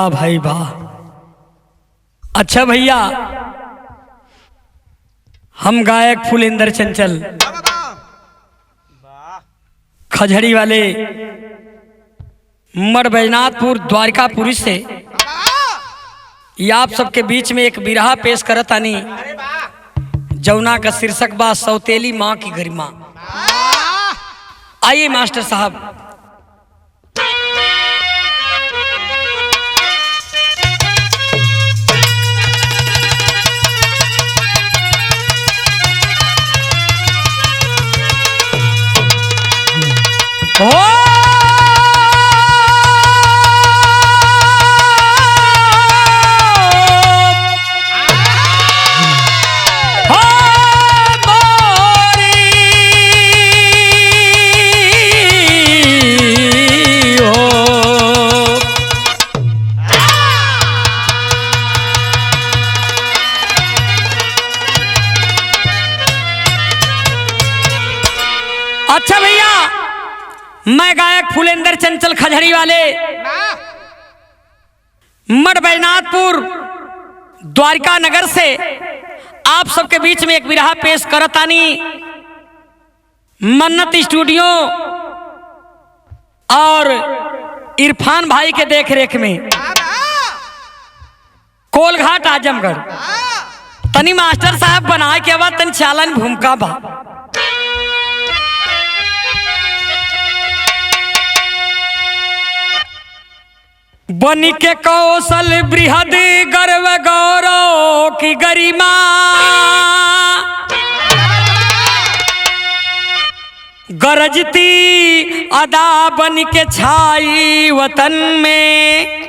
वाह भाई वाह। अच्छा भैया, हम गायक फूलेंद्र चंचल खजड़ी वाले मठ बैजनाथपुर द्वारकापुरी से आप सबके बीच में एक बिरहा पेश करत आनी, जौना का शीर्षक बा सौतेली माँ की गरिमा। आइए मास्टर साहब। अच्छा भैया, मैं गायक फूलेंद्र चंचल खजड़ी वाले मठ बैजनाथपुर द्वारका नगर से आप सबके बीच में एक बिरहा पेश करतानी। मन्नत स्टूडियो और इरफान भाई के देख रेख में, कोलघाट आजमगढ़। तनी मास्टर साहब बनाए के बाद तनी चालन भूमिका बा। बनी के कौशल बृहद गर्व गौरव की गरिमा, गरजती अदा बन के छाई वतन में,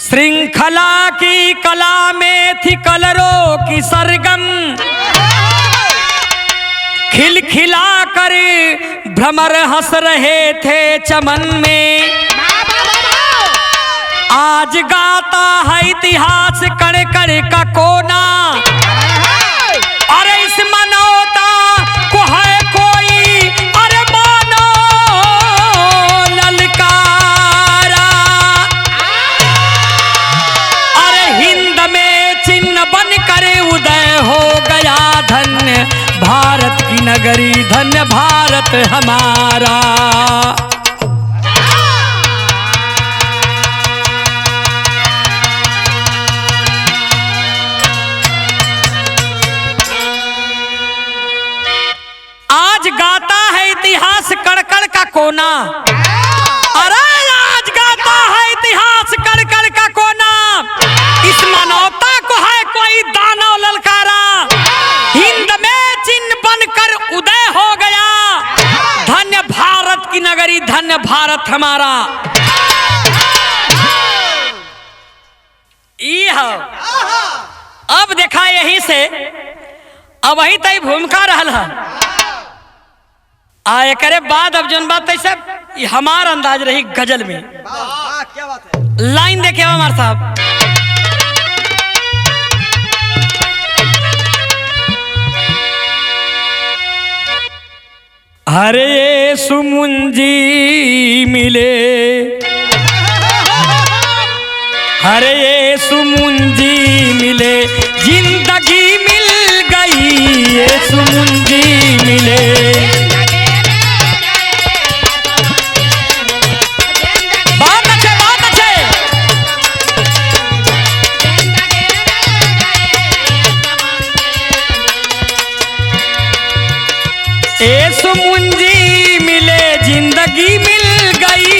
श्रृंखला की कला में थी कलरों की सरगम, खिलखिला कर भ्रमर हंस रहे थे चमन में। आज गाता है इतिहास कण कण का कोना, अरे इस मनौता को है कोई अरे मानो ललकारा। अरे हिंद में चिन्ह बनकर उदय हो गया, धन्य भारत की नगरी, धन्य भारत हमारा। आज गाता है इतिहास कड़-कड़ का कोना, अरे आज गाता है इतिहास कड़-कड़ का कोना, इस मानवता को है कोई दानव ललकारा। हिंद में चिन्ह बनकर उदय हो गया, धन्य भारत की नगरी, धन्य भारत हमारा। अब देखा यहीं से अब वही तय भूमिका रहल है। करे बाद अब जन बात सब हमार अंदाज रही गजल में। क्या बात है? लाइन देखे हमारे साहब। हरे सुमुंजी मिले, हरे सुमुंजी मिले, जिंदगी मिल गई, ये सुमुंजी मिले। बहुत अच्छे, बहुत अच्छे। ये सुमुंजी मिले, जिंदगी मिल गई,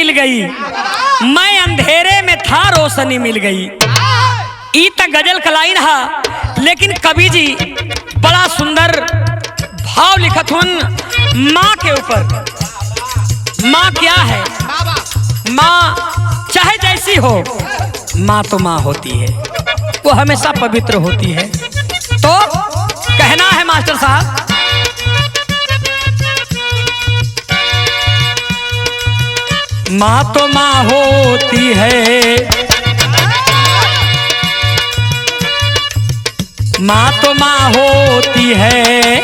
मिल गई, मैं अंधेरे में था रोशनी मिल गई। ई तक गजल का लाइन है, लेकिन कवि जी बड़ा सुंदर भाव लिखत हुन माँ के ऊपर। माँ क्या है? माँ चाहे जैसी हो, माँ तो माँ होती है, वो हमेशा पवित्र होती है। तो कहना है मास्टर साहब, माँ तो माँ होती है, माँ तो माँ होती है,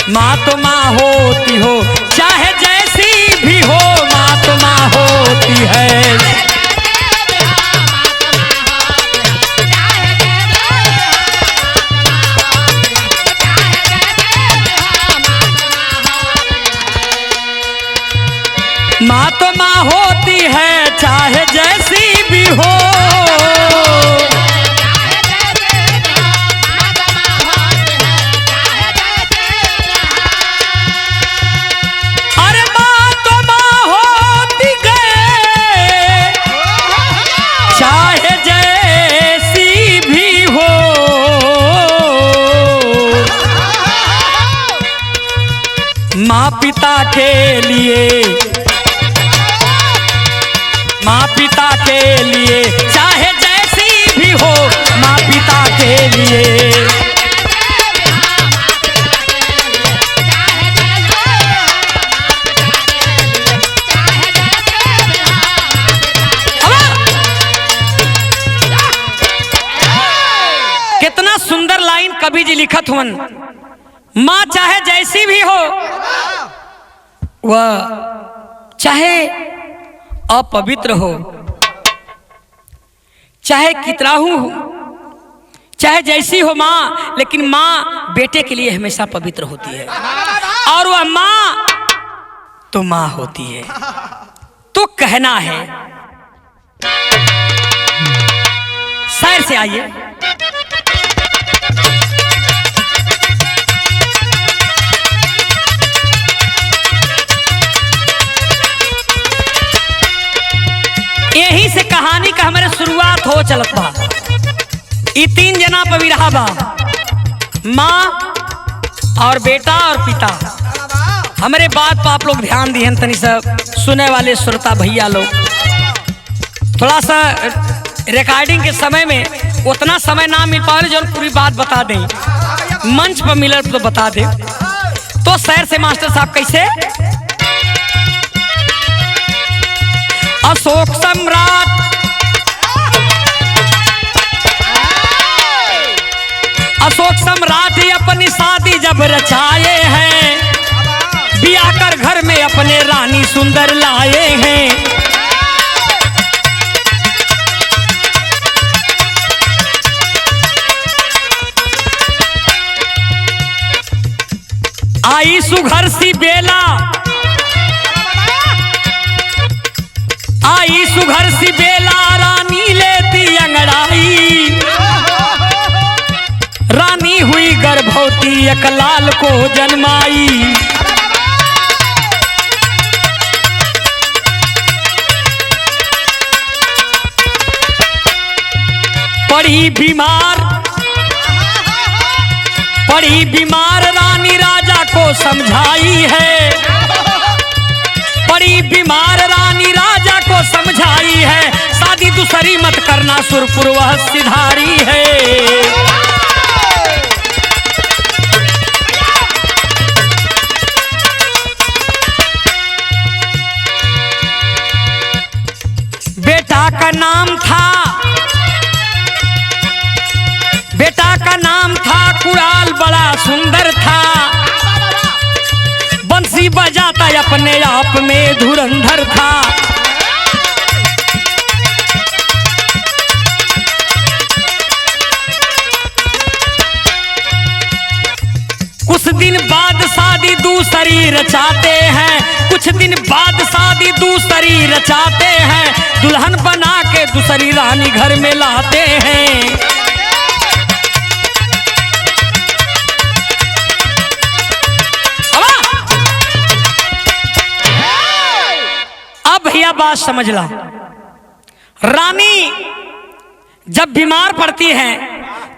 माँ तो माँ होती हो, चाहे जैसी भी हो, माँ तो माँ होती है। माँ तो माँ होती है, चाहे जैसी भी हो। अरे माँ तो माँ होती है, चाहे जैसी भी हो। माँ पिता के लिए, माँ पिता के लिए, चाहे जैसी भी हो, माँ पिता के लिए। कितना सुंदर लाइन कवि जी लिखत हुन। माँ चाहे जैसी भी हो, वह चाहे अपवित्र हो, चाहे कितराहू हो, चाहे जैसी हो माँ, लेकिन माँ बेटे के लिए हमेशा पवित्र होती है, और वह माँ तो माँ होती है। तो कहना है, शायर से आइए। यही से कहानी का हमारे शुरुआत हो चलत बा। ई तीन जना पर विरहा बा, माँ और बेटा और पिता। हमारे बात पर आप लोग ध्यान दिए तनी सब सुने वाले श्रोता भैया लोग। थोड़ा सा रिकॉर्डिंग के समय में उतना समय ना मिल पाए जो पूरी बात बता दें, मंच पर मिलर तो बता दे। तो शहर से मास्टर साहब कैसे? अशोक सम्राट, अशोक सम्राट अपनी शादी जब रचाए हैं, बिया कर घर में अपने रानी सुंदर लाए हैं। आई सुघर सी बेला, आई सुघर सी बेला, रानी लेती अंगड़ाई, रानी हुई गर्भवती एक लाल को जन्माई। पड़ी बीमार, पड़ी बीमार, रानी राजा को समझाई है, पड़ी बीमार, रानी राजा को समझाई है, शादी दूसरी मत करना, सुरपुर वह सिधारी है। बेटा का नाम था, बेटा का नाम था कुड़ाल, बड़ा सुंदर था, बंसी बजाता अपने आप में धुरंधर था। कुछ दिन बाद शादी दूसरी रचाते हैं, कुछ दिन बाद शादी दूसरी रचाते हैं, दुल्हन बना के दूसरी रानी घर में लाते हैं। अब भैया बात समझ ला, रानी जब बीमार पड़ती है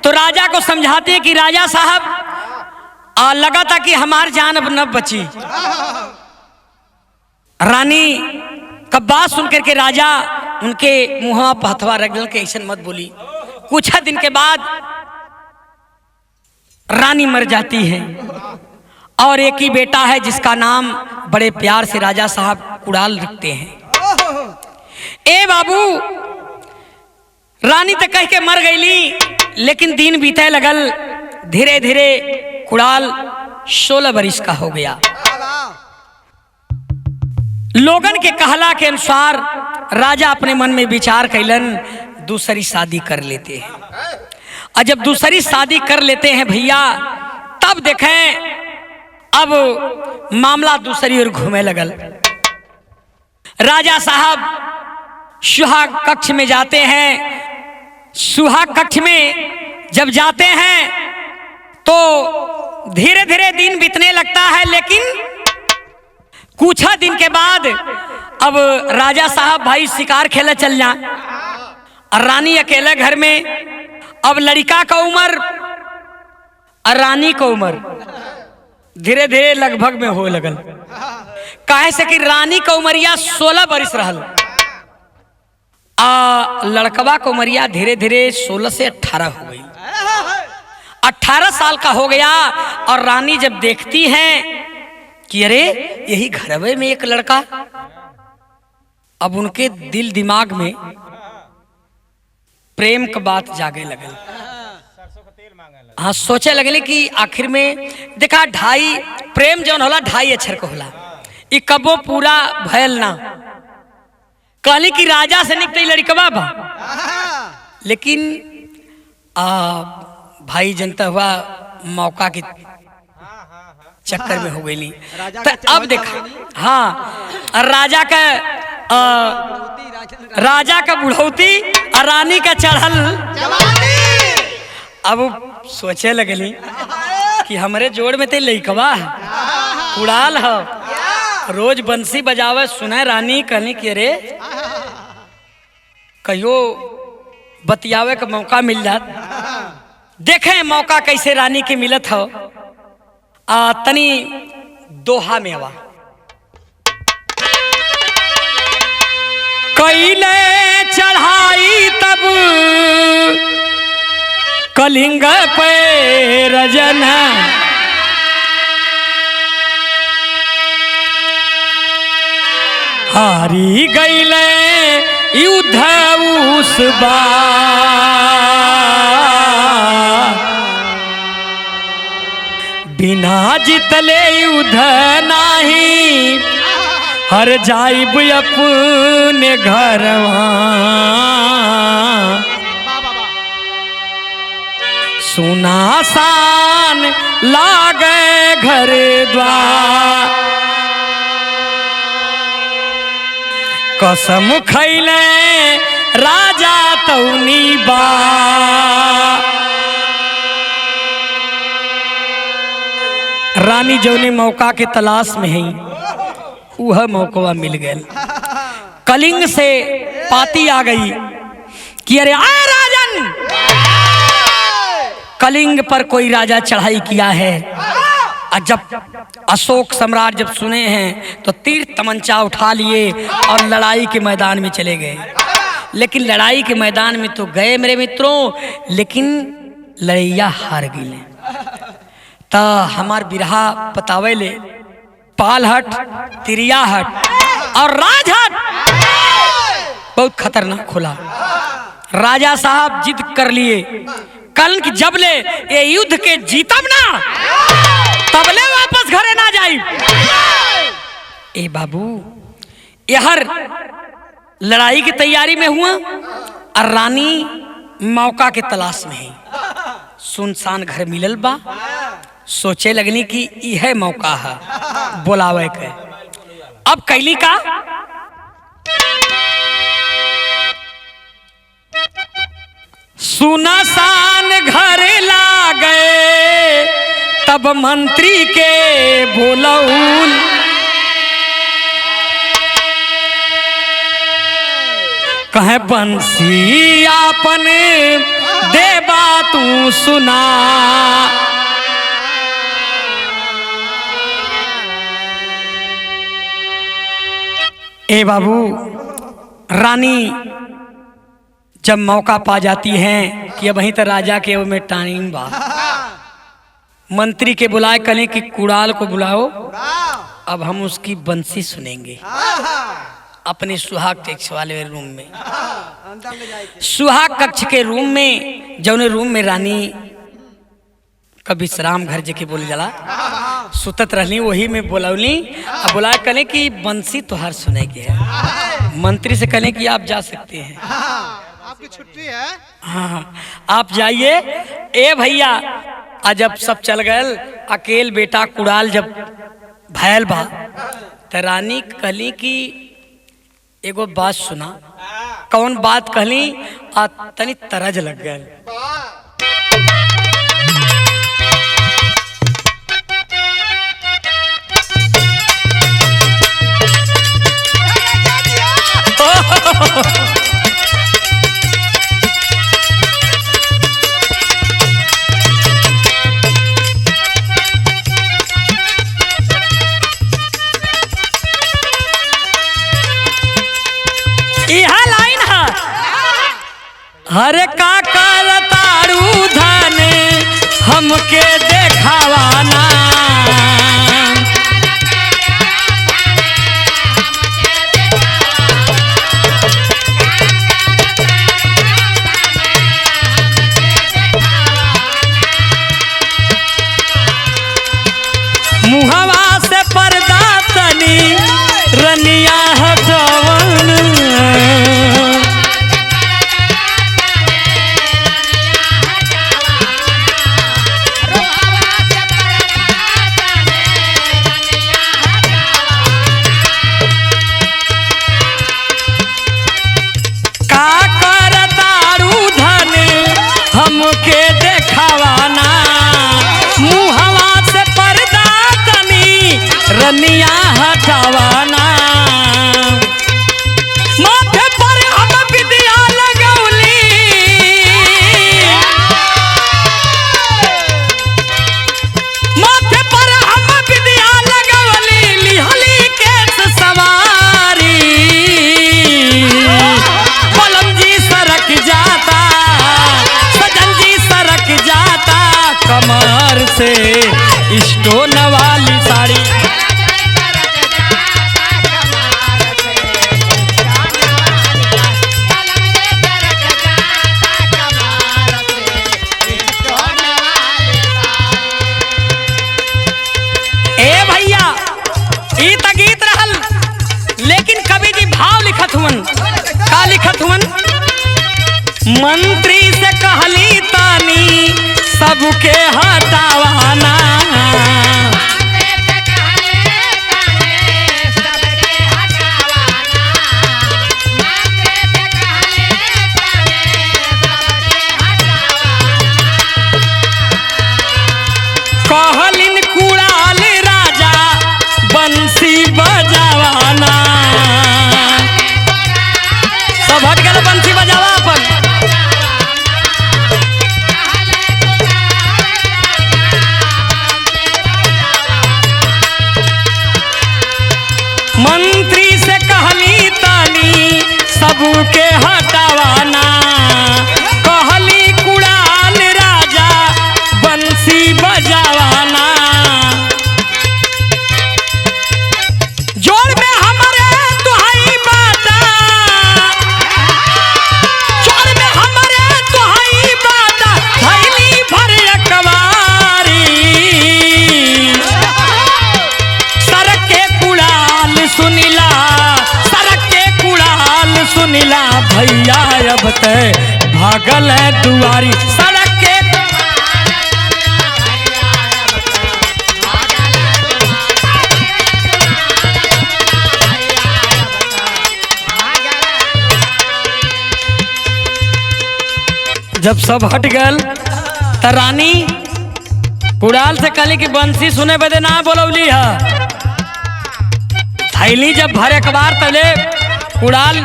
तो राजा को समझाती है कि राजा साहब लगा था कि हमार जान अब न बची। रानी का बात सुन करके राजा उनके मुंह पर हथवा रख के ऐसा मत बोली। कुछ दिन के बाद रानी मर जाती है और एक ही बेटा है जिसका नाम बड़े प्यार से राजा साहब कुड़ाल रखते हैं। ए बाबू, रानी तो कह के मर गईली, लेकिन दिन बीते लगल, धीरे धीरे कुड़ाल 16 बरिस का हो गया। लोगन के कहला के अनुसार राजा अपने मन में विचार कैलन दूसरी शादी कर लेते हैं। और जब दूसरी शादी कर लेते हैं भैया, तब देखें अब मामला दूसरी ओर घूमे लगल। राजा साहब सुहाग कक्ष में जाते हैं। सुहाग कक्ष में जब जाते हैं तो धीरे धीरे दिन बीतने लगता है, लेकिन कुछ दिन के बाद अब राजा साहब भाई शिकार खेले चल जा, और रानी अकेले घर में। अब लड़का का उम्र और रानी का उम्र धीरे धीरे लगभग में हो लगल। काहे से कि रानी का उमरिया 16 बरिस रहल, लड़कवा का उमरिया धीरे धीरे 16 से 18 हो गई। 18 साल का हो गया। और रानी जब देखती है कि अरे यही घरवे में एक लड़का, अब उनके दिल दिमाग में प्रेम का बात जागे लगल। हाँ, सोचे लगले कि आखिर में देखा ढाई प्रेम जौन होला 2.5 अक्षर को होला, ये कबो पूरा भयल ना। कहली कि राजा से निकली लड़कवा बा, लेकिन भाई जनता हुआ मौका की चक्कर में हो गई। तो अब देखा, हाँ, राजा का बुढ़ौती और रानी का चढ़ल। अब सोचे लगली कि हमरे जोड़ में ते लइकवा कुड़ाल हो, रोज बंसी बजावे सुने रानी। कहनी कि अरे कहियो बतियावे का मौका मिल जात, देखें मौका कैसे रानी के मिलत हो। तनी दोहा में हवा कैले चढ़ाई तब कलिंग पे रजन, हारी गईले युद्ध उस बार, बिना जितले युद्ध नाही, हर जाइब अपने घरवा, सुनासान लागे घर द्वार, कसम खैले राजा तौनी बा, रानी जौने मौका के तलाश में है वह मौका मिल गया। कलिंग से पाती आ गई कि अरे आए राजन, कलिंग पर कोई राजा चढ़ाई किया है। और जब अशोक सम्राट जब सुने हैं तो तीर तमंचा उठा लिए और लड़ाई के मैदान में चले गए। लेकिन लड़ाई के मैदान में तो गए मेरे मित्रों, लेकिन लड़ैया हार गई। तो हमार बिरहा बतावे ले पालहट, तिरियाहट और राजहट बहुत खतरनाक खुला। राजा साहब जिद कर लिए कल की जब ले ये युद्ध के जीतब ना तबले वापस घरे ना जाई। ए बाबू, यहर लड़ाई की तैयारी में हुआ और रानी मौका के तलाश में है। सुनसान घर मिलल बा, सोचे लगनी कि यह मौका है बोलावे के। अब कैली का सुनसान घर ला गए, तब मंत्री के कहे बंसी आपन देबा तू सुना। ए बाबू, रानी जब मौका पा जाती हैं कि अब वहीं तो राजा के में टाइम बा, मंत्री के बुलाए कहें कि कुड़ाल को बुलाओ, अब हम उसकी बंसी सुनेंगे अपने सुहाग कक्ष वाले रूम में। सुहाग कक्ष के रूम में, जौने रूम में रानी का विश्राम घर जेके बोल जाला, सुतत रहली, वही में बोलौली। अब बुलाए कहें कि बंसी तुहार सुने के है। मंत्री से कहें कि आप जा सकते हैं, आपकी छुट्टी है। हाँ आप जाइए। ए भैया, आज जब सब चल गए, अकेल बेटा कुड़ाल जब भैल बा, तो रानी कहली कि एगो बात सुना। कौन बात कहली? आ तनी तरज लग गए। हरे काका तारू धन हमके देखावाना, मुहवा से पर्दा तनी रनिया हटवन, हमके देखावाना, मुहवा से पर्दा तनी रनिया हटावाना। माथे पर हम विद्या लगौली, माथे पर हम विद्या लगौली, लिहली केस सवारी, पलम जी सरक जाता, जाता कमर से स्टोन वाली साड़ी। ए भैया, ई त गीत रहल, लेकिन कवि जी भाव लिखत हुवन। का लिखत हुवन? मंत्री से कहली तानी सबके हटावाना, कहलिन कुड़ाल राजा बंसी बजावाना। सब हट गए, बंसी बजावा अपन। मंत्री से कहली तानी सबके हटावाना, कहली कुड़ाल राजा बंसी बजावाना। जोड़ में हमारे तुहाई बाता, जोड़ में हमारे तुहाई बाता, थैली भर अकबारी, सरक के कुड़ाल सुनिला, सरक के कुड़ाल सुनिला, भैया अब ते भागल है दुआरी। सड़क के जब सब हट गल, त रानी कुड़ाल से कहली कि बंसी सुने बदे ना बोलौली है। थैली जब भरे अखबार तले कुड़ाल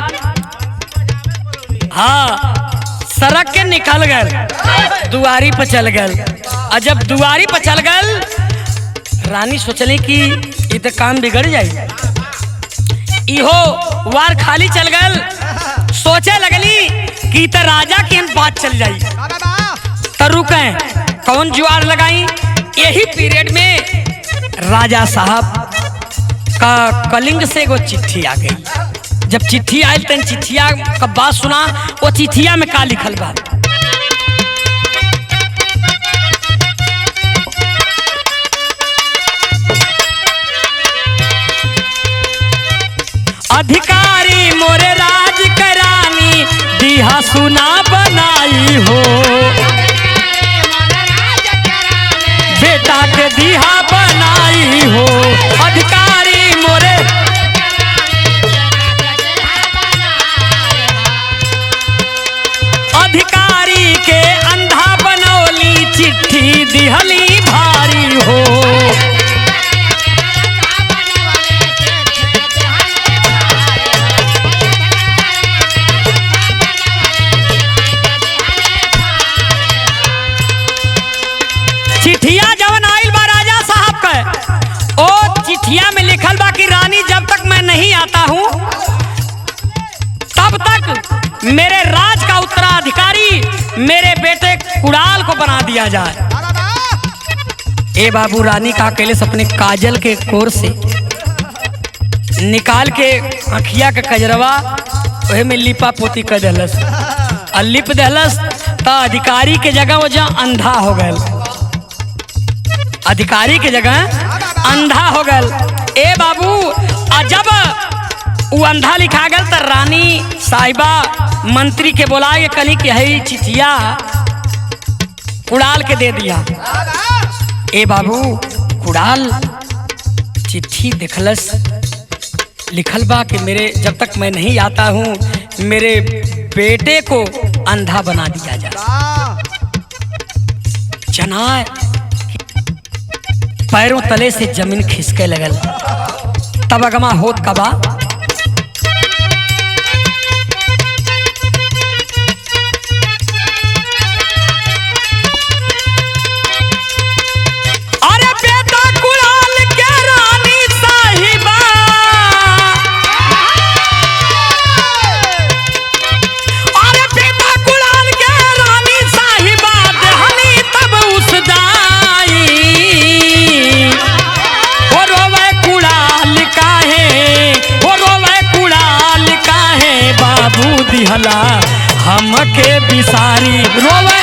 हाँ सड़क के निकल गए, दुआरी पर चल गए। और जब दुआरी पर चल गए, रानी सोचली कि ये तो काम बिगड़ जाए। इहो वार खाली चल गए, सोचे लगली कि तो राजा की बात चल जाई। तो रुके कौन जुआर लगाई। यही पीरियड में राजा साहब का कलिंग से एगो चिट्ठी आ गई। जब चिट्ठी आई तन चिट्ठिया का बात सुना। वो चिट्ठिया में का लिखल बा, अधिकारी मोरे राज करानी दिहा सुना बनाई हो, बेटा के दिहा बनाई हो। अधिकारी मोरे अधिकारी के अंधा बनौली चिट्ठी दिहली भारी हो। चिट्ठिया जवन आइल बा राजा साहब के, ओ चिट्ठिया में लिखल बा कि रानी जब तक मैं नहीं आता हूं तब तक मेरे राज का उत्तराधिकारी मेरे बेटे कुणाल को बना दिया जाए। ए बाबू रानी का अकेले अपने काजल के कोर से निकाल के अखिया के कजरवा वही में लिपा पोती कर दहलस। और लिप दहलस तो अधिकारी के जगह वो जहाँ अंधा हो गए, अधिकारी के जगह अंधा हो गए। ए बाबू जब वो अंधा लिखा गया तो रानी साहिबा मंत्री के बोला के कली कि है चिट्ठिया कुणाल के दे दिया। ए बाबू कुणाल चिट्ठी देखलस, लिखल बा कि मेरे जब तक मैं नहीं आता हूँ मेरे बेटे को अंधा बना दिया जाए। जना पैरों तले से जमीन खिसके लगल। तब अगमा होत कबा, अरे बेटा कुणाल के रानी साहिबा, अरे बेटा कुणाल के रानी साहिबा देहनी तब उस दाई। हो रोवे कुणाल काहे बाबू दिहला हमके बिसारी। रोवे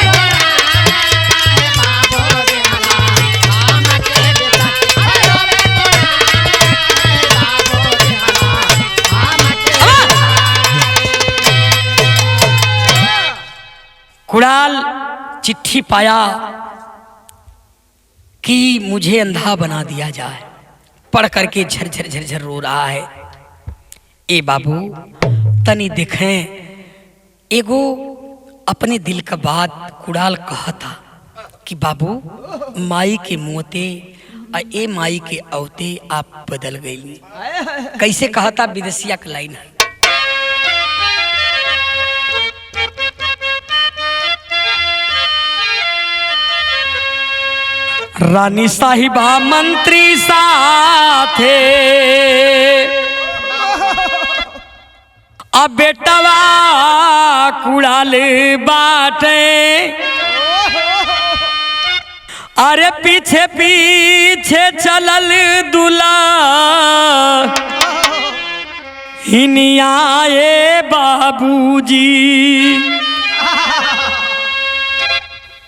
कुणाल चिट्ठी पाया कि मुझे अंधा बना दिया जाए, पढ़ करके झरझर झरझर रो रहा है। ए बाबू तनी देखें, एगो अपने दिल का बात कुणाल कहा था कि बाबू माई के मोते और ए माई के औते आप बदल गई। कैसे कहा था, विदेशिया का लाइन है, रानी साहिबा मंत्री साथे अब बेटवा कुणाल बाटे। अरे पीछे पीछे चलल दूल्हा हिनियाए बाबूजी।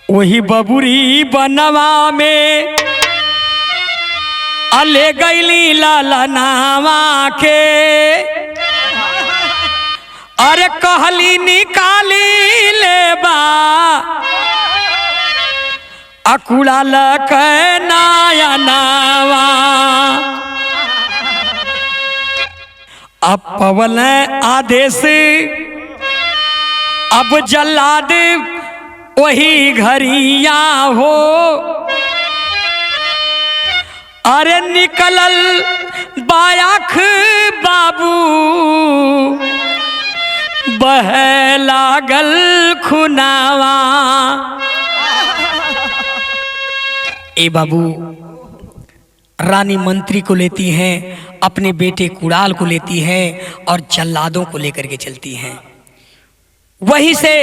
वही बबुरी बनवा में अले गईली लाला नावा के। अरे कहली निकाली ले बा कुणाल के नाया नावा। अब पवन आदेश अब जल्लाद वही घरिया हो। अरे निकलल बायाख बाबू बह लागल खुनावा। ए बाबू, रानी मंत्री को लेती हैं, अपने बेटे कुड़ाल को लेती हैं और जल्लादों को लेकर के चलती हैं। वहीं से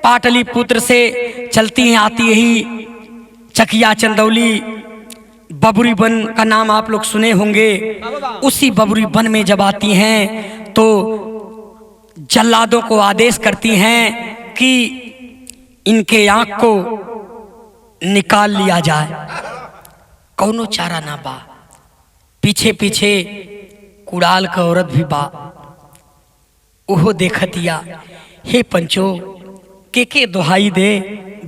पाटलिपुत्र से चलती हैं, आती ही चकिया चंदौली बबुरी वन का नाम आप लोग सुने होंगे। उसी बबुरी वन में जब आती हैं तो जल्लादों को आदेश करती हैं कि इनके आंख को निकाल लिया जाए। कौनो चारा ना बा। पीछे पीछे कुड़ाल का औरत भी बा, ओहो देखतिया। हे पंचो, के दुहाई दे,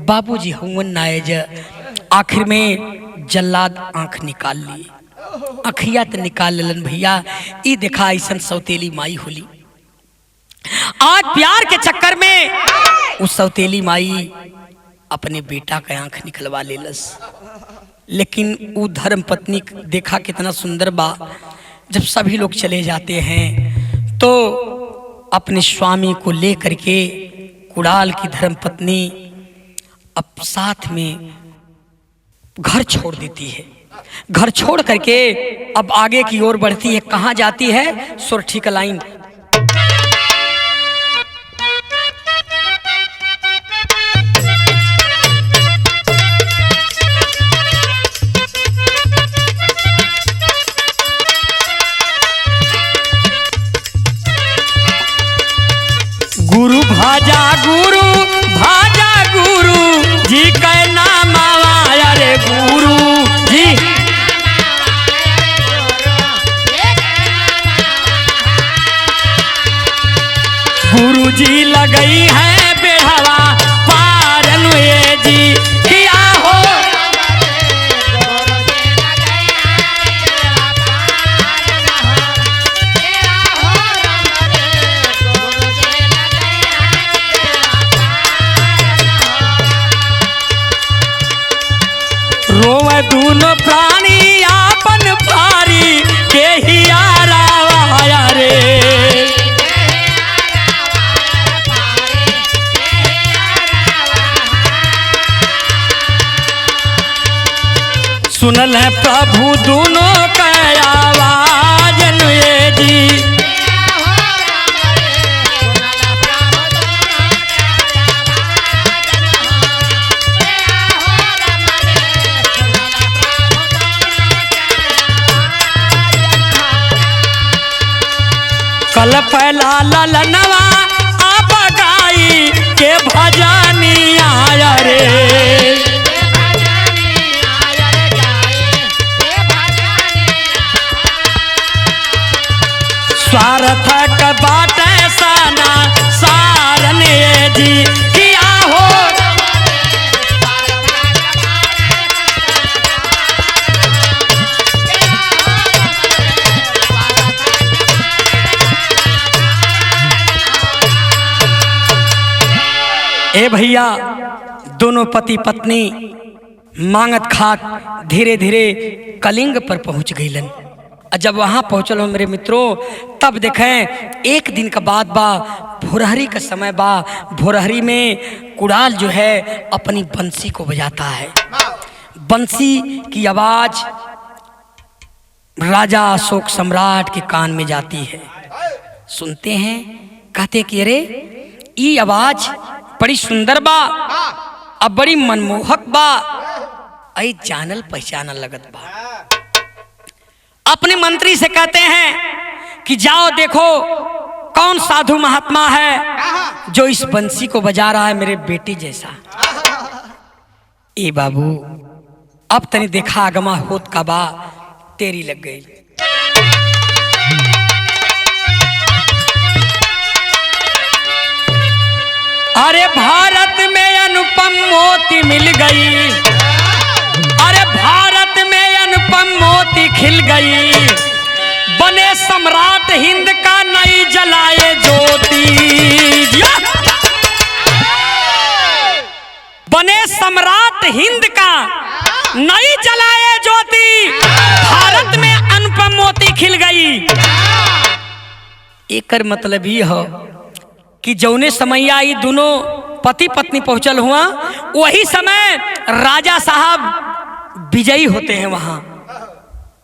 बाबूजी हुवन नायज। आखिर में जल्लाद आंख निकाल ली। अखिया तो निकाल लेलन भैया। ई देखा ऐसन सौतेली माई होली। आज प्यार के चक्कर में उस सौतेली माई अपने बेटा का आंख निकलवा लेलस। लेकिन वो धर्म पत्नी देखा कितना सुंदर बा। जब सभी लोग चले जाते हैं तो अपने स्वामी को ले करके कुड़ाल की धर्म पत्नी अब साथ में घर छोड़ देती है। घर छोड़ करके अब आगे की ओर बढ़ती है। कहाँ जाती है? सोरठी का लाइन। गुरु भाजा गुरु जी का नाम आया रे गुरु जी। गुरु जी लगई है बेहवा पारन ये जी किया हो। रोवे दूनो प्राणी आपन भारी के ही आया रे। सुनल है प्रभु दोनों का आवाज ये जी। कल फैला ललनवा आप गाई के भजनी आया रे। स्वार्थक बाटे साना सारन ये जी किया हो। ए भैया, दोनों पति पत्नी मांगत खात धीरे धीरे कलिंग पर पहुंच गईलन। जब वहां पहुंचल हो मेरे मित्रों, तब देखें एक दिन का बाद बा, भोरहरी का समय बा। भोरहरी में कुड़ाल जो है अपनी बंसी को बजाता है। बंसी की आवाज राजा अशोक सम्राट के कान में जाती है। सुनते हैं, कहते कि अरे ये आवाज बड़ी सुंदर बा, अब बड़ी मनमोहक बा, आई जानल पहचानल लगत बा। अपने मंत्री से कहते हैं कि जाओ देखो कौन साधु महात्मा है जो इस बंसी को बजा रहा है मेरे बेटी जैसा। ए बाबू, अब तनी देखा आगमा होत का बा, तेरी लग गई। अरे भारत में अनुपम मोती मिल गई। अरे भारत में अनुपम मोती खिल गई। बने सम्राट हिंद का नई जलाए ज्योति। बने सम्राट हिंद का नई जलाए ज्योति। भारत में अनुपम मोती खिल गई। एकर मतलब ही हो कि जौने समय आई दोनों पति पत्नी पहुंचल हुआ, वही समय राजा साहब विजयी होते हैं। वहां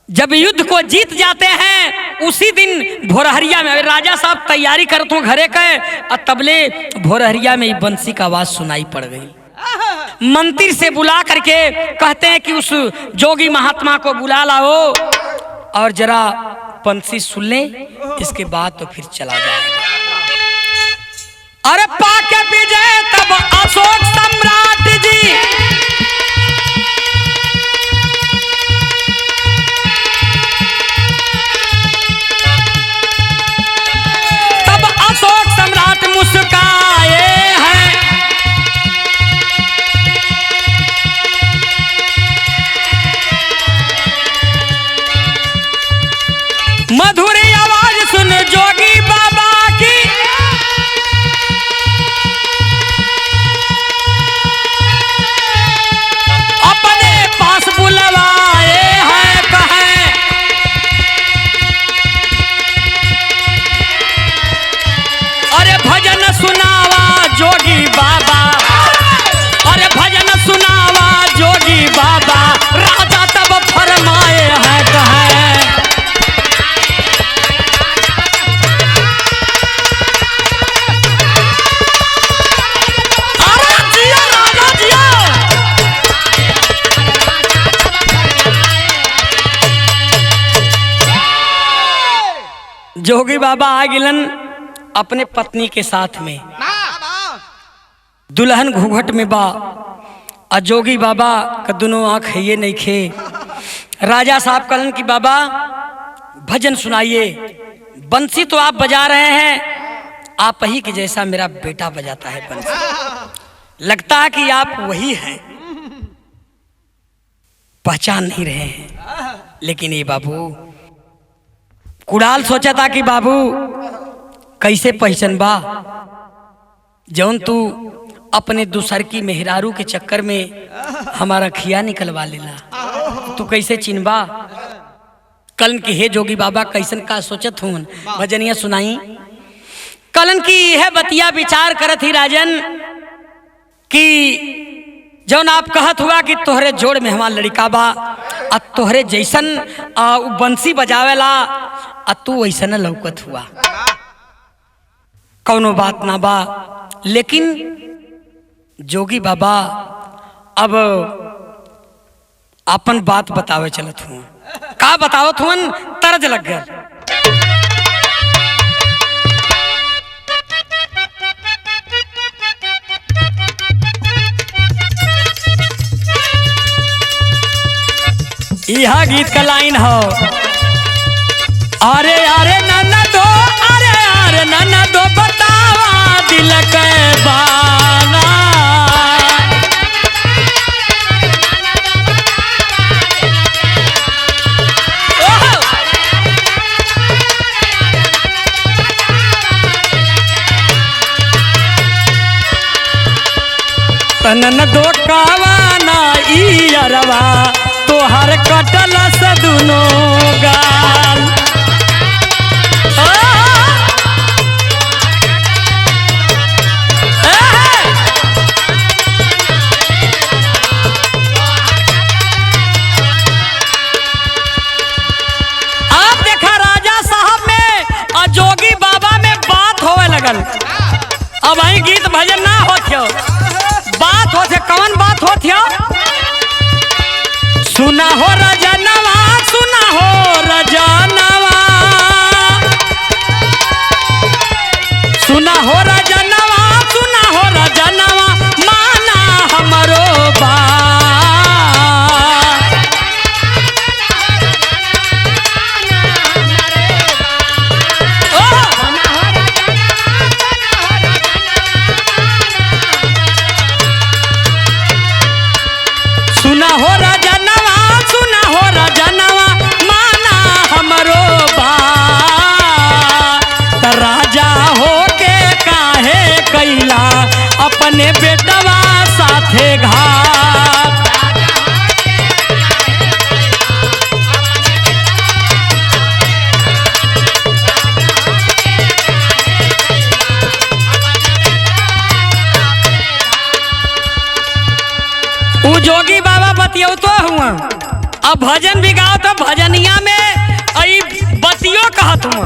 जब युद्ध को जीत जाते हैं उसी दिन भोरहरिया में राजा साहब तैयारी करते हो घरे के, और तबले भोरहरिया में बंसी का आवाज सुनाई पड़ गई। मंदिर से बुला करके कहते हैं कि उस जोगी महात्मा को बुला लाओ और जरा बंसी सुन ले, इसके बाद तो फिर चला जाएगा। अरे पाके विजय तब अशोक सम्राट जी अशोक सम्राट मुस्काए हैं। मधुर आवाज सुन जोगी बाबा की, अपने पास बुलवाए हैं। कहे अरे भजन सुनावा जोगी बाबा, अरे भजन सुनावा जोगी बाबा, राजा तब फरमाए हैं। कहे अरे जिया राजा जिया। जोगी बाबा आ गिलन अपने पत्नी के साथ में, दुल्हन घूंघट में बा, और जोगी बाबा का दोनों आँख ये नहीं खे। राजा साहब कहलन कि बाबा भजन सुनाइए। बंसी तो आप बजा रहे हैं, आप ही के जैसा मेरा बेटा बजाता है बंसी, लगता है कि आप वही हैं, पहचान नहीं रहे हैं। लेकिन ये बाबू कुड़ाल सोचा था कि बाबू कैसे पहचान बा, जौन तू अपने दूसर की मेहरारू के चक्कर में हमारा खिया निकलवा लेला, तू कैसे चिन्हबा। कलन की हे जोगी बाबा कैसन का सोचत हूँ, भजनिया सुनाई। कलन की यह बतिया विचार करत ही राजन कि जौन आप कहत हुआ कि तोहरे जोड़ में हमार लड़का बा, आ तोहरे जैसन बंसी बजावेला, आ तू वैसन लौकत हुआ, कौनो बात ना बा। लेकिन जोगी बाबा अब अपन बात बतावे चलत हूँ। का बतावत हूँ, तरज लग गया। यह गीत का लाइन हो, अरे अरे नन्ना दो, अरे अरे नन्ना दो, बतावा दिल के बाना। नन्ना दो कावाना ई अरवा, तोहर कटल से दुनो गाल। आप देखा राजा साहब में और जोगी बाबा में बात होवे लगल। अब वही गीत भजन ना होथियो, बात होथे। कौन बात होथियो? सुना हो रजनवा, सुना हो रजनवा, सुना हो रजनवा, सुना हो रजनवा, माना हमरो बात। सुना हो रजनवा, सुना हो रजनवा, माना हमरो बात। राजा हो के काहे कैला अपने बेटवा साथे घात। जोगी बाबा बतियो तो हुआ, अब भजन भी गाओ तो भजनिया में आई बतियो कहत हुआ।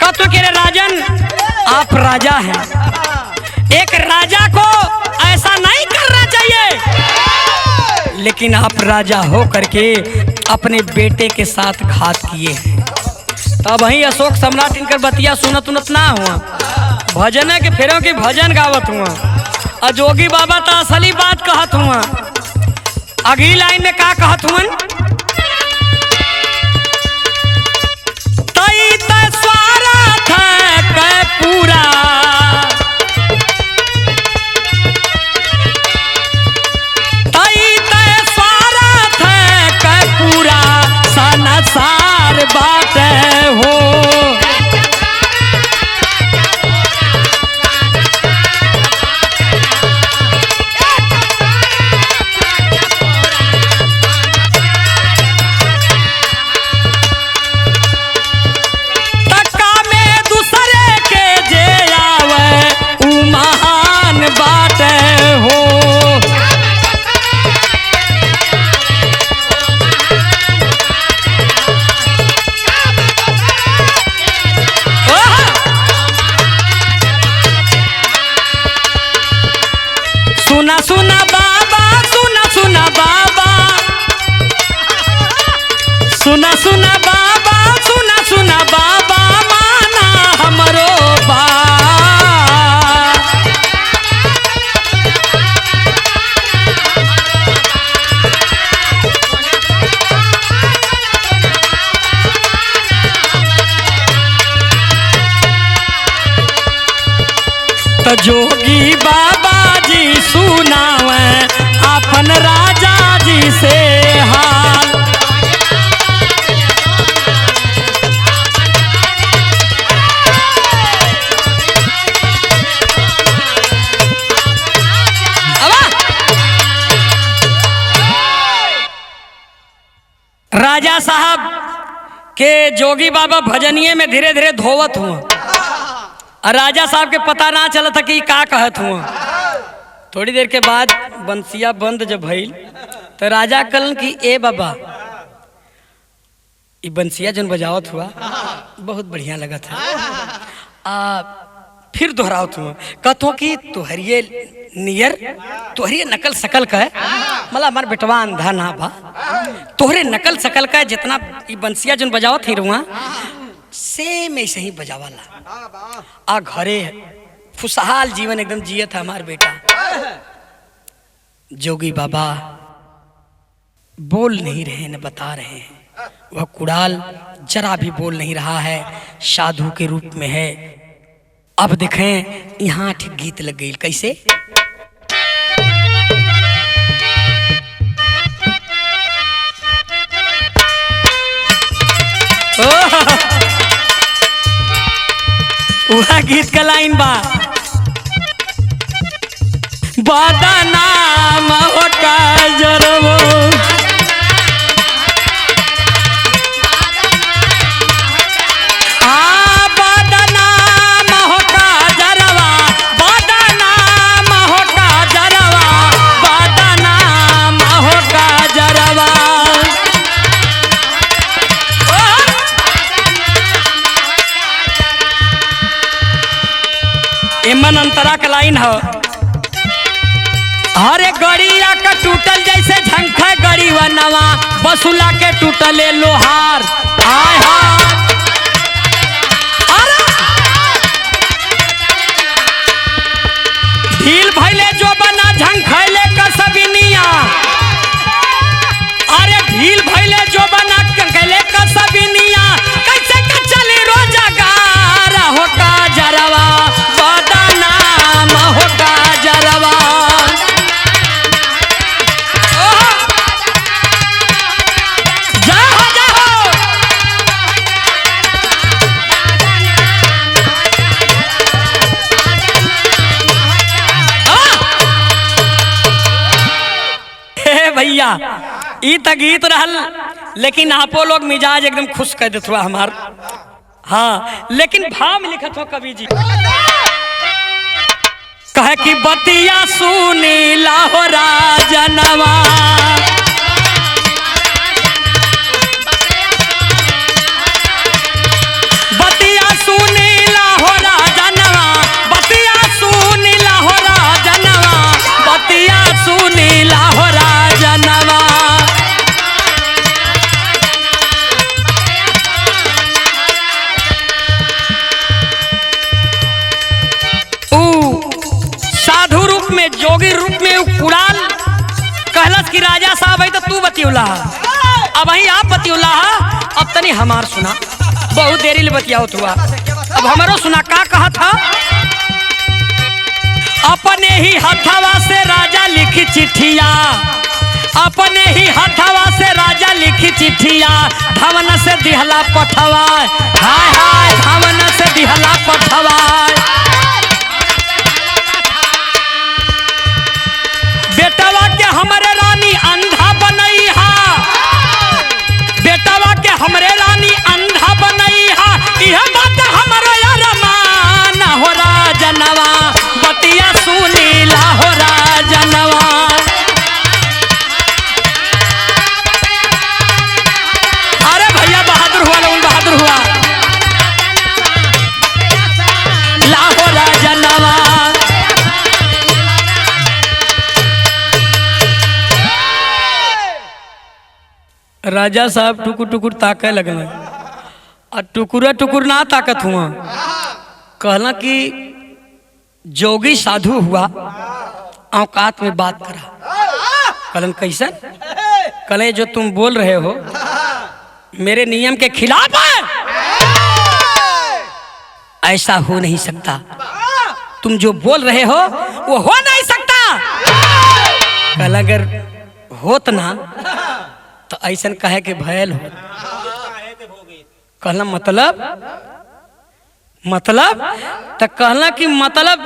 कहतो कि रे राजन, आप राजा हैं, एक राजा को ऐसा नहीं करना चाहिए, लेकिन आप राजा हो करके अपने बेटे के साथ घात किए हैं। तब वही अशोक सम्राट इनकर बतिया सुनत उनत ना हुआ, भजन के फेरों के भजन गावत हुआ। और जोगी बाबा तो असली बात कहत हुआ। अगली लाइन में का कहत हुआ, तई त स्वार्थ कै पूरा, तई त स्वार्थ कै पूरा संसार बात हो। सुना सुना बाबा, सुना सुना बाबा, सुना सुना बाबा, सुना सुना बाबा, माना हमरो तो जोगी बाबा जी सुनावे अपन राजा जी से हाल। राजा साहब के जोगी बाबा भजनिए में धीरे धीरे धोवत हुआ, और राजा साहब के पता ना चला था कि का कहत हुआ। थोड़ी देर के बाद बंसिया बंद जब भइल तो राजा कहलन कि ए बाबा, ये बंसिया जन बजावत हुआ बहुत बढ़िया लगत है। फिर दोहरावत हुआ, कहतो कि तुहरिए नियर, तुहरिए नकल सकल का है, मतलब हमार बेटवा अंधा ना बा, तोहरे नकल सकल का है, जितना ये बंसिया जन बजावत ही रुआ सेम ऐसे ही बजावाला। आ घरे खुशहाल जीवन एकदम जिया था हमार बेटा। जोगी बाबा बोल नहीं रहे न बता रहे हैं, वह कुड़ाल जरा भी बोल नहीं रहा है, साधु के रूप में है। अब देखें यहाँ ठीक गीत लग गई, कैसे वह गीत का लाइन बा, बदनाम हो का जरवो, बदनाम हो का जरवा, बदनाम हो का जरवा, बदनाम हो का जरवा। एमन अंतरा का लाइन हो, हरे गड़िया का टूटल जैसे झंखा गड़ीवा नवा, बसुला के टूटले लोहार। हाय हाय ढील भैले जो बना झंखैले कसबिनिया, अरे ढील भैले जो बना झंखैले कसबिनिया, कैसे का चली रोजगार हो का जरवा, बदनाम हो का जरवा। भैया ई त गीत रहल, लेकिन आपो लोग मिजाज एकदम खुश कर देत हुआ हमार। हाँ, लेकिन भाव में लिखत हो कवि जी, कहे कि बतिया सुनी लाहो राजनवा। बतिया सुनी लाहो राजनवा, बतिया सुनी लाहो राजनवा, बतिया सुनी लाहो राजनवा। साधु रूप में, जोगी रूप में कुड़ाल कहलस कि राजा साहब है तो तू बतियुला, अब वही आप बतियुला, अब तनी हमार सुना, बहुत देरी ले बतियाओ तुआ, अब हमारो सुना का कहा था। अपने ही हथवा से राजा लिखी चिट्ठिया, अपने ही हथवा से राजा लिखी चिट्ठिया, धवन से दिहला पठवा, हाय हाय धवन से दिहला पठवा। बेटवा के हमरे रानी अंधा बनई हा, बेटवा के हमरे रानी अंधा बनई हा, यह बात हमरो अरमान हो राजनवा, बतिया सुनी लाहो राजनवा। अरे भैया बहादुर हुआ, लोन बहादुर हुआ, लाहो राजनवा। राजा साहब टुकुर टुकुर ताके लगल और टुकुर टुकुर ना ताकत हुआ, कहला कि जोगी साधु हुआ, औकात में बात करा। कहलन कैसा? कहले जो तुम बोल रहे हो मेरे नियम के खिलाफ है, ऐसा हो नहीं सकता, तुम जो बोल रहे हो वो हो नहीं सकता। कहला अगर होत ना तो ऐसा कहे कि भयल हो। कहला मतलब तो कहला कि मतलब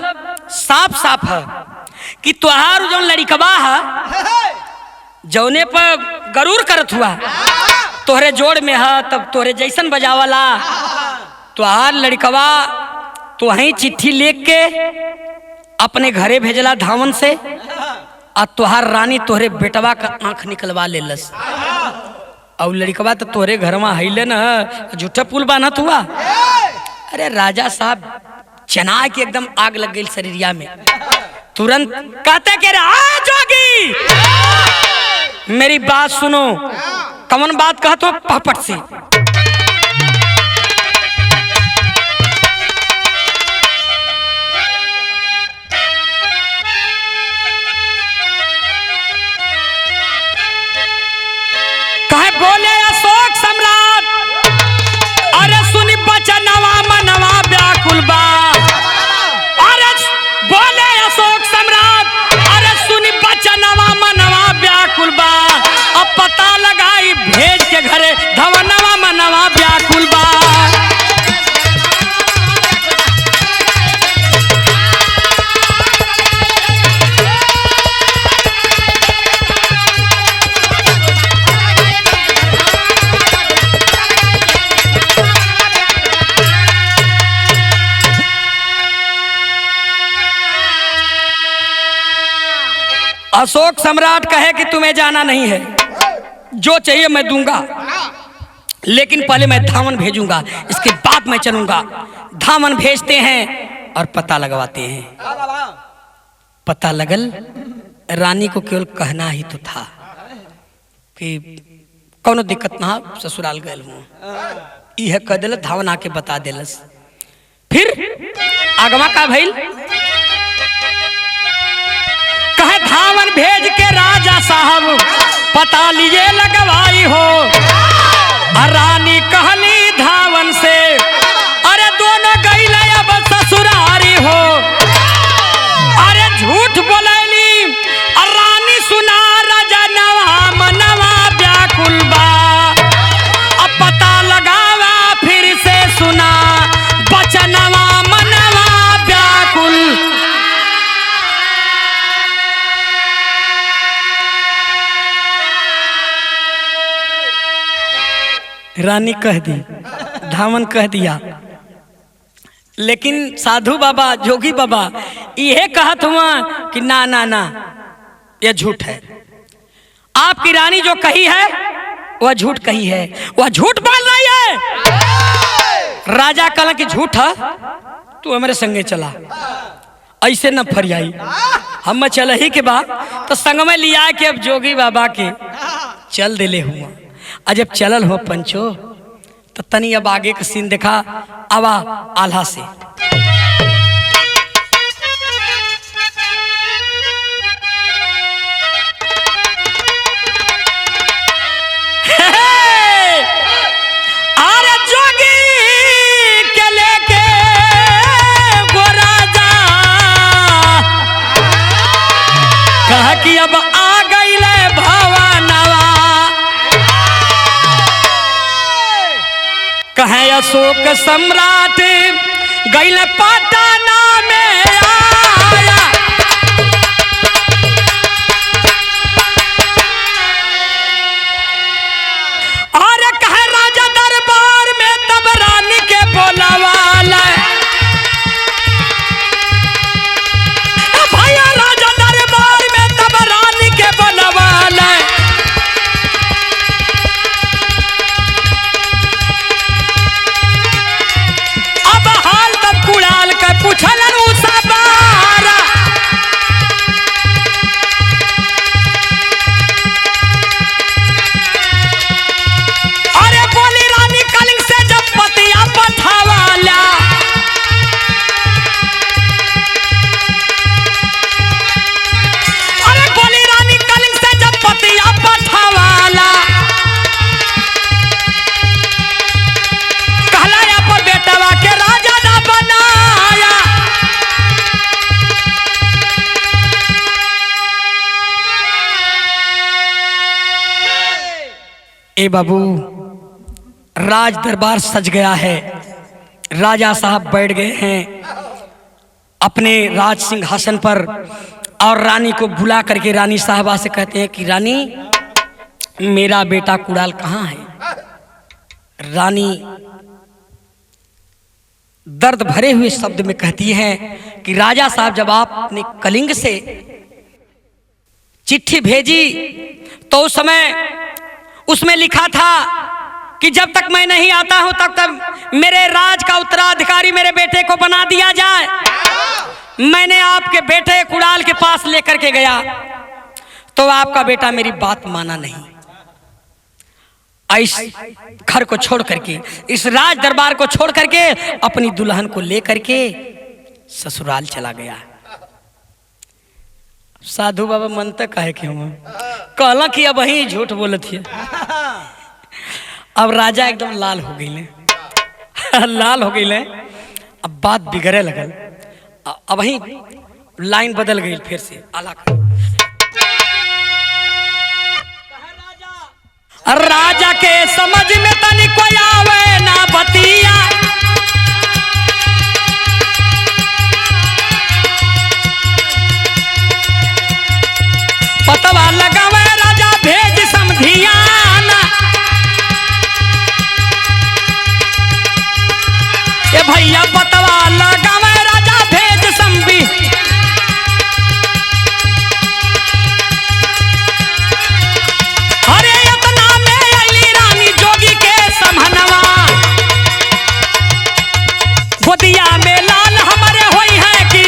साफ साफ है कि तुहार जो लड़कवा है जौने पर गरूर करत हुआ तोहरे जोड़ में है, तब तोहरे जैसन बजावला तुहार लड़कवा तो वहीं चिट्ठी लिख के अपने घरे भेजला धावन से, और तुहार रानी तोहरे बेटवा का आंख निकलवा लेलस, और लड़कवा तो तोहरे घर में हिले न झूठा पुल बानत हुआ। अरे राजा साहब चना के एकदम आग लग गई शरीरिया में, तुरंत कहते कि रे जोगी मेरी बात सुनो। कौन बात कहत हो? पहपट से कहे बोले अशोक सम्राट, अरे सुनी बचनवा मनवा व्याकुल बा। अरे बोले अशोक सम्राट, अरे सुनी बचनवा मनवा व्याकुल बा। अब पता लगाई भेज के घरे धवनवा मनवा व्याकुल बा। अशोक सम्राट कहे कि तुम्हें जाना नहीं है, जो चाहिए मैं दूंगा, लेकिन पहले मैं धामन भेजूंगा, इसके बाद मैं चलूंगा। धामन भेजते हैं और पता लगवाते हैं। पता लगल रानी को केवल कहना ही तो था कि कोनो दिक्कत ना, ससुराल गए हूँ, यह कह दिल, धावन आके बता दिलस। फिर आगमा का भइल, कहे धावन भेज के राजा साहब पता लिए लगवाई हो। रानी कहली धावन से, अरे दोनों गई अब ससुरारी हो। अरे झूठ बोलैली रानी, सुना राजा नवा मनवा व्याकुल बा। अब पता लगावा फिर से, सुना बचनवा मनवा व्याकुल। रानी कह दी, धामन कह दिया लेकिन साधु बाबा जोगी बाबा यह कहत हुआ कि ना ना ना यह झूठ है। आपकी रानी जो कही है वह झूठ कही है, वह झूठ बोल रही है। राजा कहला कि झूठ है, तू हमारे संगे चला, ऐसे न फरियाई, हम चल ही के बाद तो संग में लिया के अब जोगी बाबा के चल दिले हुआ। जब चलल हुआ पंचो तो तनी अब आगे का सीन देखा आवा आल्हा से। अरे जोगी के लेके वो राजा कहा कि अब आ गईले भवनवा, कहे अशोक सम्राट गईले पटना में आया। अरे कहे राजा दरबार में तब रानी के बोलावाला, भैया राजा दरबार में तब रानी के बोलावाला। अब हाल तब कुड़ाल के पूछलन उसा बारा, अरे बोली रानी कलिंग से जब पतिया पठावाला, अरे बोली रानी कलिंग से जब पतिया पठावाला, कहला पर बेटवा के राजा ना बनाया। ए बाबू राज दरबार सज गया है, राजा साहब बैठ गए हैं अपने राज सिंहासन पर और रानी को बुला करके रानी साहबा से कहते हैं कि रानी मेरा बेटा कुड़ाल कहाँ है। रानी दर्द भरे हुए शब्द में कहती है कि राजा साहब जब आपने कलिंग से चिट्ठी भेजी तो उस समय उसमें लिखा था कि जब तक मैं नहीं आता हूं तब तक मेरे राज का उत्तराधिकारी मेरे बेटे को बना दिया जाए। मैंने आपके बेटे कुड़ाल के पास लेकर के गया तो आपका बेटा मेरी बात माना नहीं, इस घर को छोड़ करके, इस राज दरबार को छोड़ करके अपनी दुल्हन को लेकर के ससुराल चला गया। साधु बाबा मन तक कहे क्यों कहला कि अब वही झूठ बोलत है। अब राजा एकदम लाल हो गई लाल हो गई। अब बात बिगड़े लगल, अब वही लाइन बदल गई फिर से आला राजा के समझ में तनी कोई आवे ना बतिया, पतवा लगावे राजा भेज समधियाना, ए भैया पतवा लगावे राजा भेज समधी। अरे इतना में अली रानी जोगी के समहनवा, गोदिया में लाल हमारे होई है कि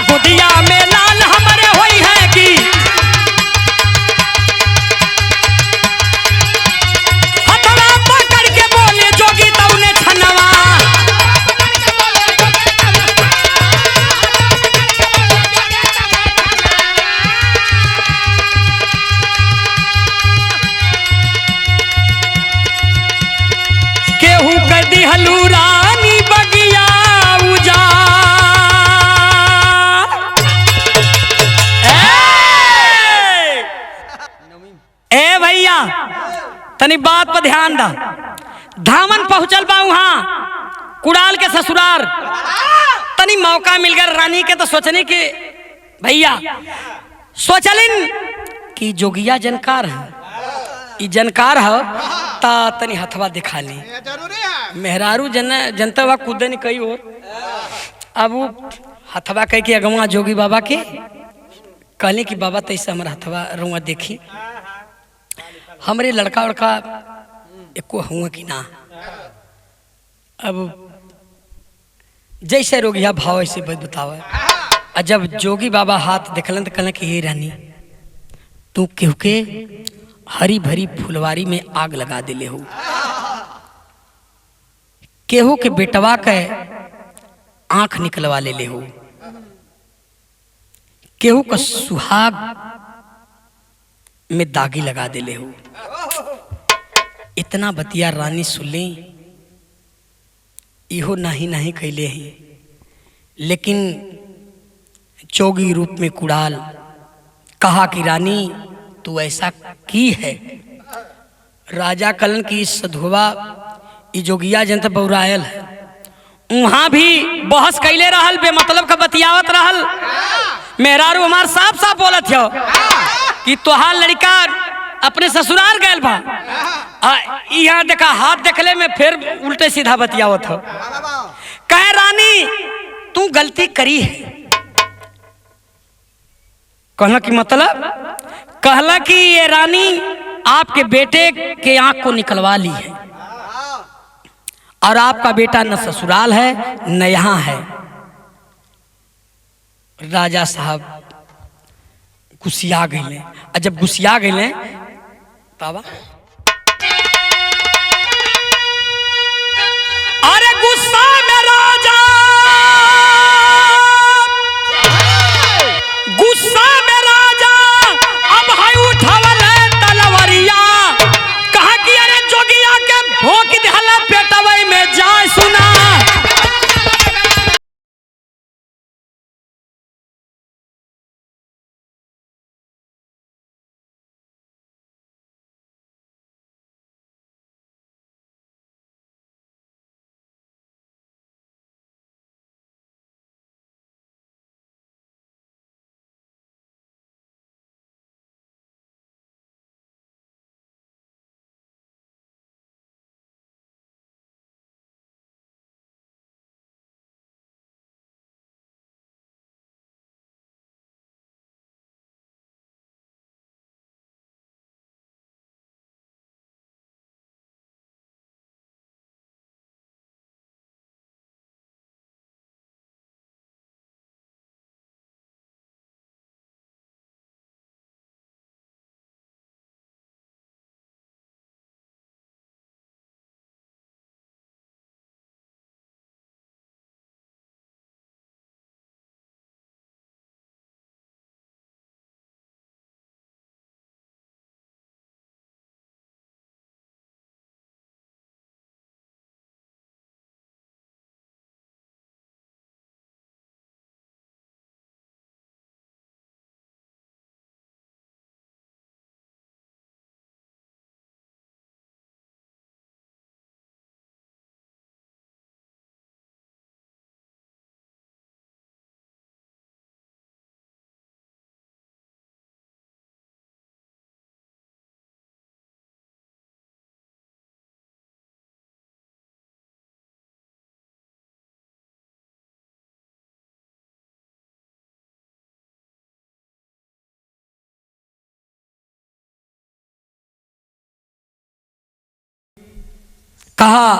गोदिया में लाल हमारे होई है कि हथवा पकड़ के बोले जोगी तौने छनवा। केहू कर दी हलू रानी बगिया उजा, ए भैया तनी बात पर ध्यान दा। धामन पहुंचल बा वहां कुड़ाल के ससुराल, तनी मौका मिल गया रानी के तो सोचने के भैया सोचलिन कि जोगिया जनकार है, ई जनकार है कहता तनी हथवा दिखा ली। ये जरूरी है। मेहरारू जनता वा कूदे नहीं कई और अब वो हथवा कह के अगवा जोगी बाबा के कहले कि बाबा तैसे हमारा हथवा रुआ देखी हमरे लड़का उड़का एको हुआ कि ना। अब जैसे रोगिया भाव ऐसे बतावे। और जब जोगी बाबा हाथ देखलन तो कहलन कि हे रानी तू केहू के हरी भरी फुलवारी में आग लगा दिले हो, केहू के बेटवा के आंख निकलवा ले हो, केहू का सुहाग में दागी लगा दिले हो। इतना बतिया रानी सुनले इहो नहीं कैले हैं, लेकिन जोगी रूप में कुड़ाल कहा कि रानी तू ऐसा की है। राजा कलन की सधुआ जोगिया जंत बौरायल है, वहां भी बहस कैले रहल, बेमतलब का बतियावत रहल। मेहरारू हमार साफ साफ बोलत हो कि तोहार लड़का अपने ससुराल गैल बा। यहाँ देखा हाथ देखले में फिर उल्टे सीधा बतियावत हो। कहे रानी तू गलती करी है। कहला कि मतलब कहला कि ये रानी आपके बेटे के आंख को निकलवा ली है और आपका बेटा न ससुराल है न यहाँ है। राजा साहब गुस्सिया गए। और जब गुस्सिया गए बाबा अरे गुस्सा में राजा अब है उठावल तलवरिया कहा कि अरे जोगिया के भोंक दिहला पेटवई में जाए सुना। कहा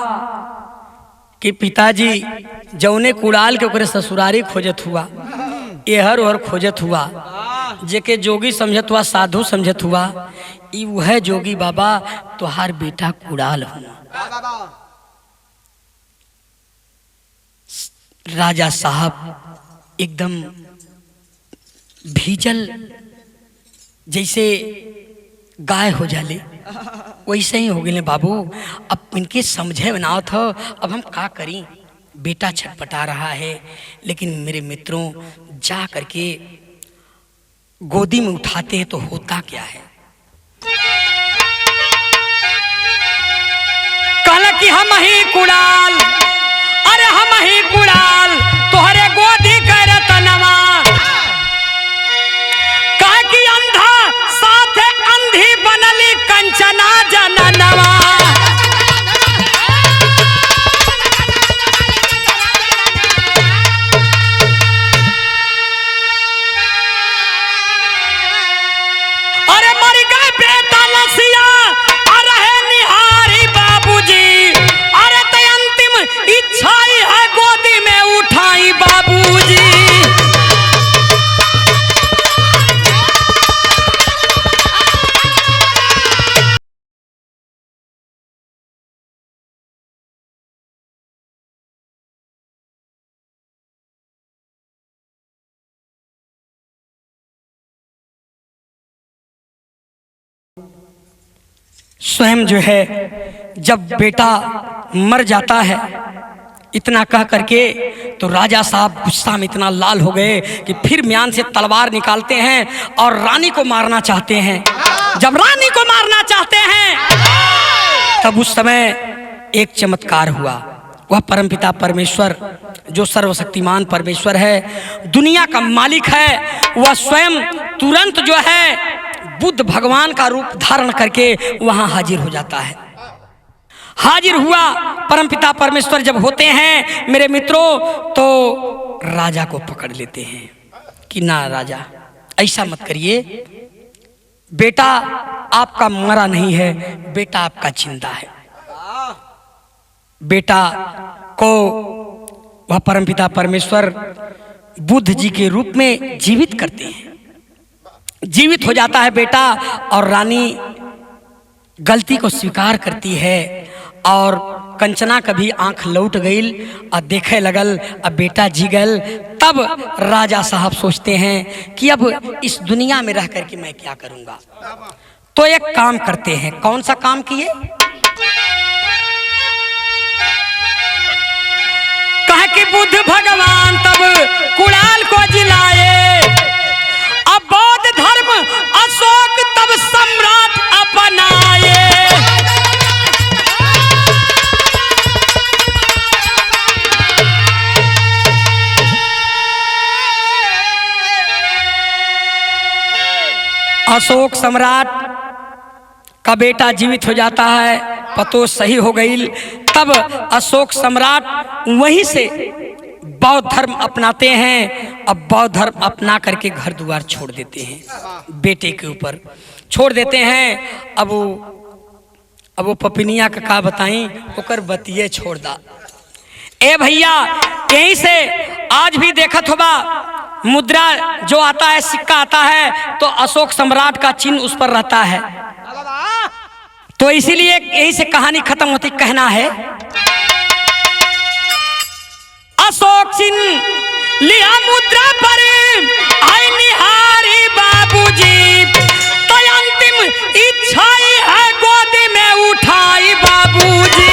कि पिताजी जौने कुड़ाल के ओकरे ससुरारी खोजत हुआ, एहर ओहर खोजत हुआ, जेके जोगी समझत हुआ, साधु समझत हुआ, ई वह जोगी बाबा तोहार बेटा कुड़ाल हुआ। राजा साहब एकदम भीजल जैसे गाय हो जाले वैसे ही हो गए बाबू। अब इनके समझे बनाओ था, अब हम क्या करें, बेटा छटपटा रहा है, लेकिन मेरे मित्रों जा करके गोदी में उठाते हैं तो होता क्या है। कहला कि हम ही कुड़ाल, अरे हम ही कुड़ाल तोहरे गोदी कर तनवा, कह कि अंधा साथे अंधी बनली कंचना जननवा। स्वयं जो है जब बेटा मर जाता है, इतना कह करके तो राजा साहब गुस्सा में इतना लाल हो गए कि फिर म्यान से तलवार निकालते हैं और रानी को मारना चाहते हैं। जब रानी को मारना चाहते हैं तब उस समय एक चमत्कार हुआ। वह परमपिता परमेश्वर जो सर्वशक्तिमान परमेश्वर है, दुनिया का मालिक है, वह स्वयं तुरंत जो है बुद्ध भगवान का रूप धारण करके वहां हाजिर हो जाता है। हाजिर हुआ परमपिता परमेश्वर जब होते हैं मेरे मित्रों, तो राजा को पकड़ लेते हैं कि ना राजा ऐसा मत करिए, बेटा आपका मरा नहीं है, बेटा आपका जिंदा है। बेटा को वह परमपिता परमेश्वर बुद्ध जी के रूप में जीवित करते हैं। जीवित हो जाता है बेटा और रानी गलती को स्वीकार करती है और कंचना कभी आंख लौट गई और देखे लगल अब बेटा जी गल। तब राजा साहब सोचते हैं कि अब इस दुनिया में रह करके मैं क्या करूंगा, तो एक काम करते हैं। कौन सा काम किए? कहा कि बुद्ध भगवान तब कुणाल को जिलाए, अब बौद्ध धर्म अशोक तब सम्राट अपनाए। अशोक सम्राट का बेटा जीवित हो जाता है, पतो सही हो गई। तब अशोक सम्राट वहीं से बौद्ध धर्म अपनाते हैं। अब बौद्ध धर्म अपना करके घर द्वार छोड़ देते हैं, बेटे के ऊपर छोड़ देते हैं। अब वो पपिनिया का बताई ओकर बतिये छोड़ दा। ए भैया, यहीं से आज भी देखत होगा मुद्रा जो आता है, सिक्का आता है, तो अशोक सम्राट का चिन्ह उस पर रहता है। तो इसीलिए यहीं से कहानी खत्म होती। कहना है अशोक चिन्ह लिया मुद्रा पर आई निहारी बाबूजी, तो अंतिम इच्छा है गोदी में उठाई बाबूजी।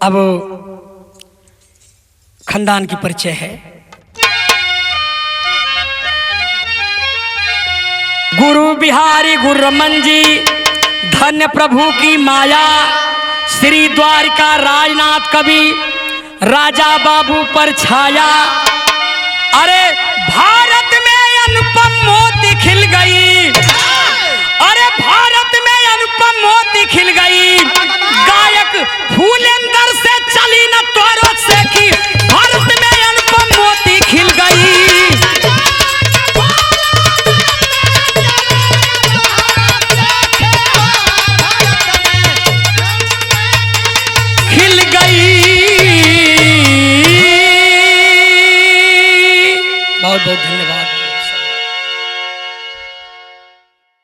अब खानदान की परिचय है। गुरु बिहारी गुरमन जी, धन्य प्रभु की माया, श्री द्वारिका राजनाथ कवि, राजा बाबू पर छाया। अरे भारत में अनुपम मोती खिल गई, अरे भारत में अनुपम मोती खिल गई। गायक फूलेंदर से चली न तोरो से की, भारत में अनुपम मोती खिल गई। खिल गई। बहुत बहुत धन्यवाद।